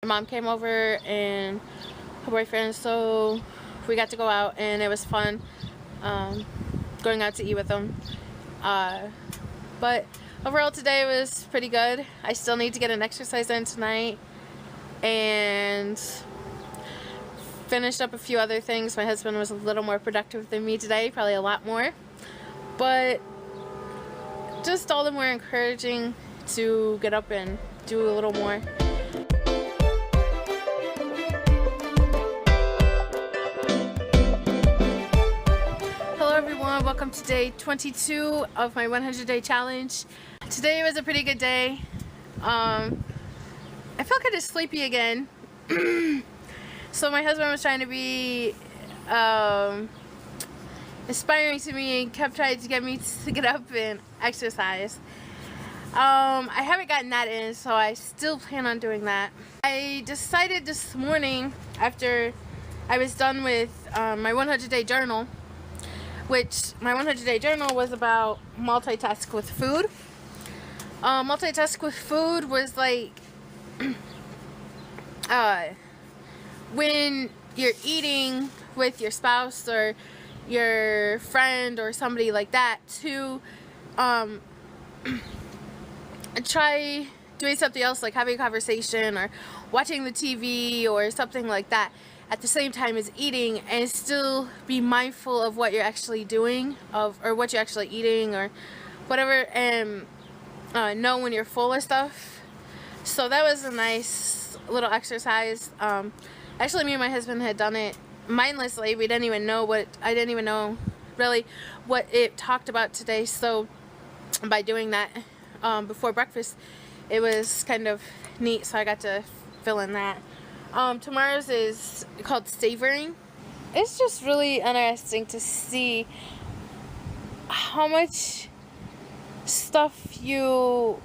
My mom came over and her boyfriend, so we got to go out and it was fun going out to eat with them. But overall today was pretty good. I still need to get an exercise in tonight and finished up a few other things. My husband was a little more productive than me today, probably a lot more, but just all the more encouraging to get up and do a little more. Hello everyone, welcome to day 22 of my 100-day challenge. Today was a pretty good day. I felt kind of sleepy again. So my husband was trying to be inspiring to me and kept trying to get me to get up and exercise. I haven't gotten that in, so I still plan on doing that. I decided this morning, after I was done with my 100-day journal, which my 100-day journal was about multitask with food. Multitask with food was like when you're eating with your spouse or your friend or somebody like that to try doing something else, like having a conversation or watching the TV or something like that at the same time as eating, and still be mindful of what you're actually doing or what you're actually eating or whatever, and know when you're full of stuff. So that was a nice little exercise. Actually, me and my husband had done it mindlessly. I didn't even know really what it talked about today. So by doing that before breakfast, it was kind of neat. So I got to fill in that. Tomorrow's is called Savoring. It's just really interesting to see how much stuff you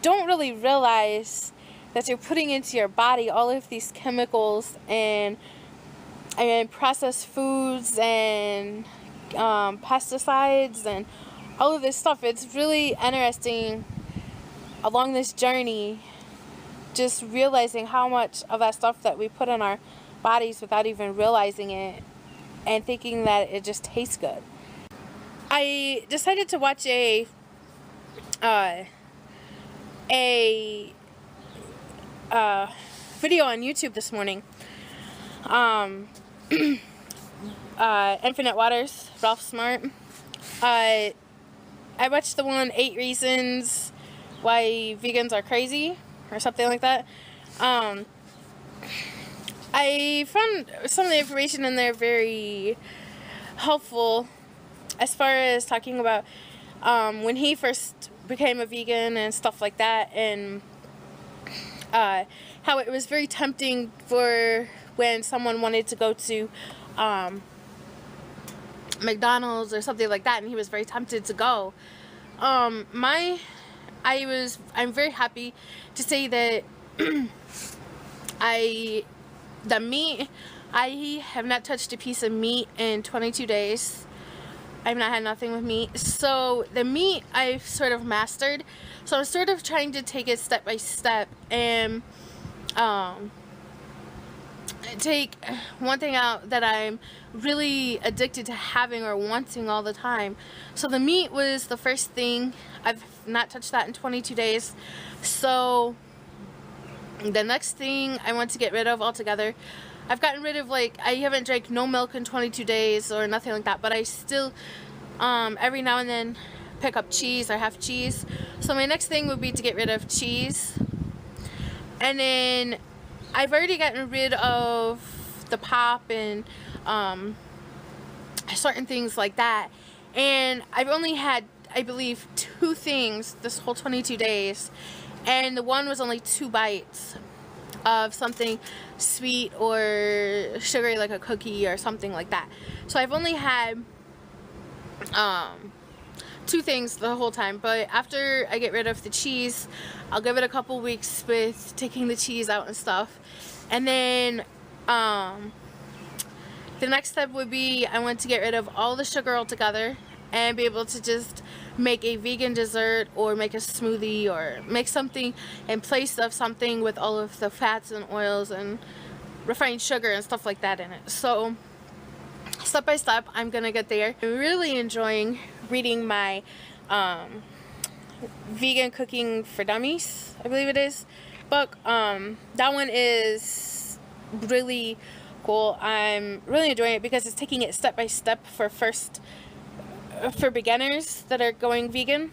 don't really realize that you're putting into your body, all of these chemicals and processed foods and pesticides and all of this stuff. It's really interesting along this journey, just realizing how much of that stuff that we put in our bodies without even realizing it and thinking that it just tastes good. I decided to watch a video on YouTube this morning. Infinite Waters, Ralph Smart. I watched the one 8 Reasons Why Vegans Are Crazy or something like that. I found some of the information in there very helpful as far as talking about when he first became a vegan and stuff like that, and how it was very tempting for when someone wanted to go to McDonald's or something like that, and he was very tempted to go. I'm very happy to say that I have not touched a piece of meat in 22 days. I've not had nothing with meat. So the meat I've sort of mastered. So I'm sort of trying to take it step by step and take one thing out that I'm really addicted to having or wanting all the time. So the meat was the first thing. I've not touched that in 22 days. So the next thing I want to get rid of altogether, I've gotten rid of, like, I haven't drank no milk in 22 days or nothing like that, but I still every now and then pick up cheese or have cheese. So my next thing would be to get rid of cheese. And then I've already gotten rid of the pop and certain things like that. And I've only had, I believe, 2 things this whole 22 days. And the one was only 2 bites of something sweet or sugary, like a cookie or something like that. So I've only had 2 things the whole time. But after I get rid of the cheese, I'll give it a couple weeks with taking the cheese out and stuff. And then the next step would be I want to get rid of all the sugar altogether and be able to just make a vegan dessert or make a smoothie or make something in place of something with all of the fats and oils and refined sugar and stuff like that in it. So step by step, I'm gonna get there. I'm really enjoying reading my Vegan Cooking for Dummies, I believe it is, book. That one is really cool. I'm really enjoying it because it's taking it step by step for beginners that are going vegan.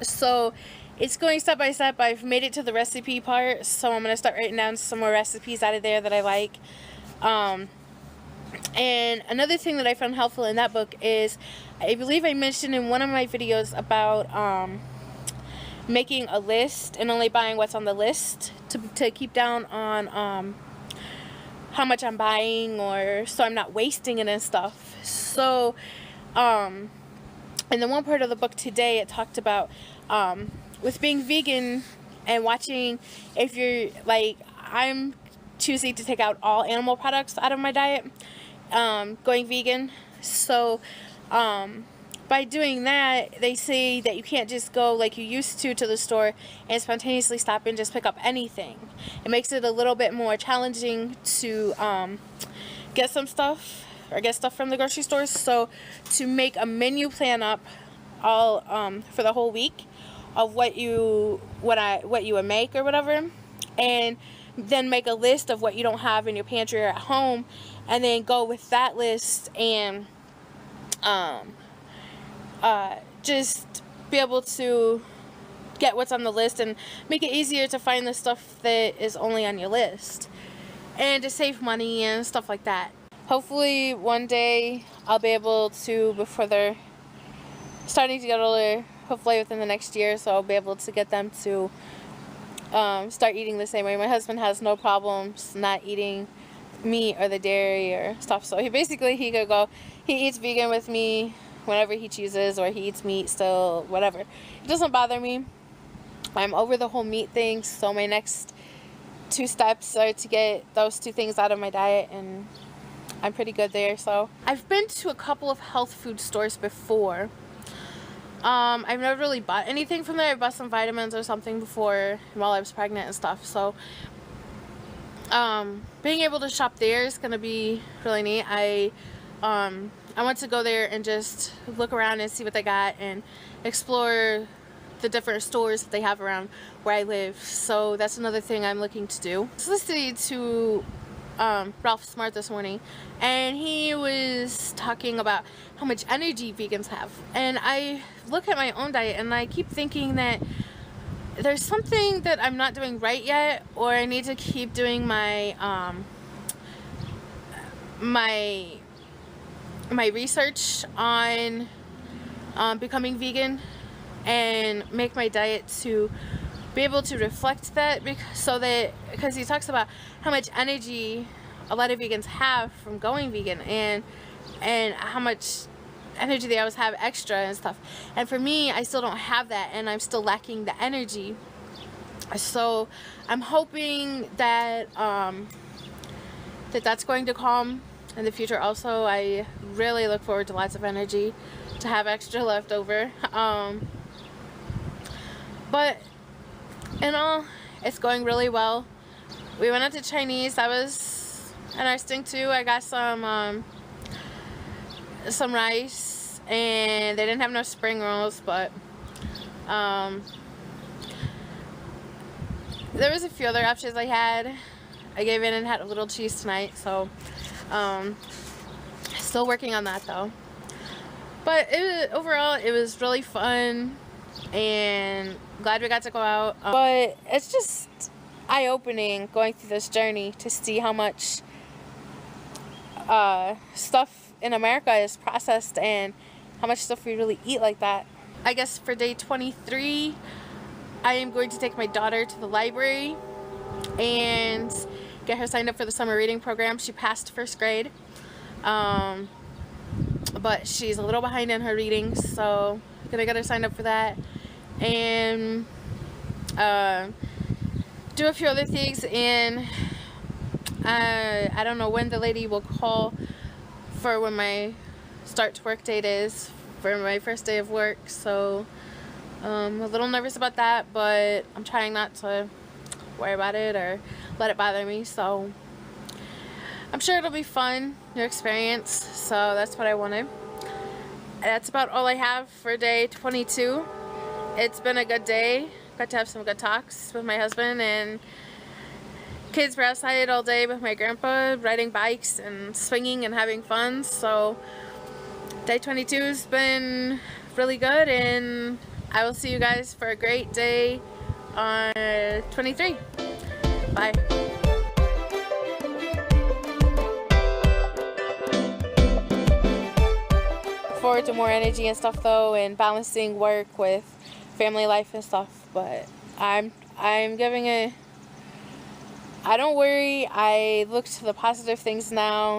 So it's going step by step. I've made it to the recipe part, so I'm gonna start writing down some more recipes out of there that I like. And another thing that I found helpful in that book is, I believe I mentioned in one of my videos about making a list and only buying what's on the list to keep down on how much I'm buying, or so I'm not wasting it and stuff. So in the one part of the book today, it talked about with being vegan and watching, if you're like, I'm choosing to take out all animal products out of my diet, going vegan. So by doing that, they say that you can't just go like you used to the store and spontaneously stop and just pick up anything. It makes it a little bit more challenging to get some stuff or get stuff from the grocery stores. So to make a menu plan up all for the whole week of what you would make or whatever, and then make a list of what you don't have in your pantry or at home, and then go with that list and just be able to get what's on the list and make it easier to find the stuff that is only on your list, and to save money and stuff like that. Hopefully one day I'll be able to, before they're starting to get older, hopefully within the next year, so I'll be able to get them to start eating the same way. My husband has no problems not eating meat or the dairy or stuff, so he could go, he eats vegan with me whenever he chooses, or he eats meat still, whatever. It doesn't bother me. I'm over the whole meat thing, so my next 2 steps are to get those 2 things out of my diet, and I'm pretty good there. So I've been to a couple of health food stores before. I've never really bought anything from there. I bought some vitamins or something before while I was pregnant and stuff. So being able to shop there is gonna be really neat. I want to go there and just look around and see what they got and explore the different stores that they have around where I live. So that's another thing I'm looking to do. I was listening to Ralph Smart this morning, and he was talking about how much energy vegans have, and I look at my own diet and I keep thinking that there's something that I'm not doing right yet, or I need to keep doing my my research on becoming vegan and make my diet to be able to reflect that, because he talks about how much energy a lot of vegans have from going vegan, and how much energy they always have extra and stuff. And for me, I still don't have that, and I'm still lacking the energy. So I'm hoping that that's going to come in the future. Also, I really look forward to lots of energy to have extra left over. But in all, it's going really well. We went out to Chinese. That was interesting too. I got some rice, and they didn't have no spring rolls, but there was a few other options I had. I gave in and had a little cheese tonight, so still working on that though. But overall, it was really fun, and glad we got to go out. But it's just eye-opening going through this journey to see how much stuff in America is processed and how much stuff we really eat like that. I guess for day 23, I am going to take my daughter to the library and get her signed up for the summer reading program. She passed first grade, but she's a little behind in her reading, so I'm gonna get her signed up for that, and do a few other things. And I don't know when the lady will call for when my start to work date is for my first day of work, so a little nervous about that, but I'm trying not to worry about it or let it bother me, so I'm sure it'll be fun, new experience, so that's what I wanted. That's about all I have for day 22. It's been a good day. Got to have some good talks with my husband, and kids were outside all day with my grandpa riding bikes and swinging and having fun. So day 22 has been really good, and I will see you guys for a great day on 23. Bye. Forward to more energy and stuff though, and balancing work with family life and stuff, but I'm giving it, I don't worry, I look to the positive things now.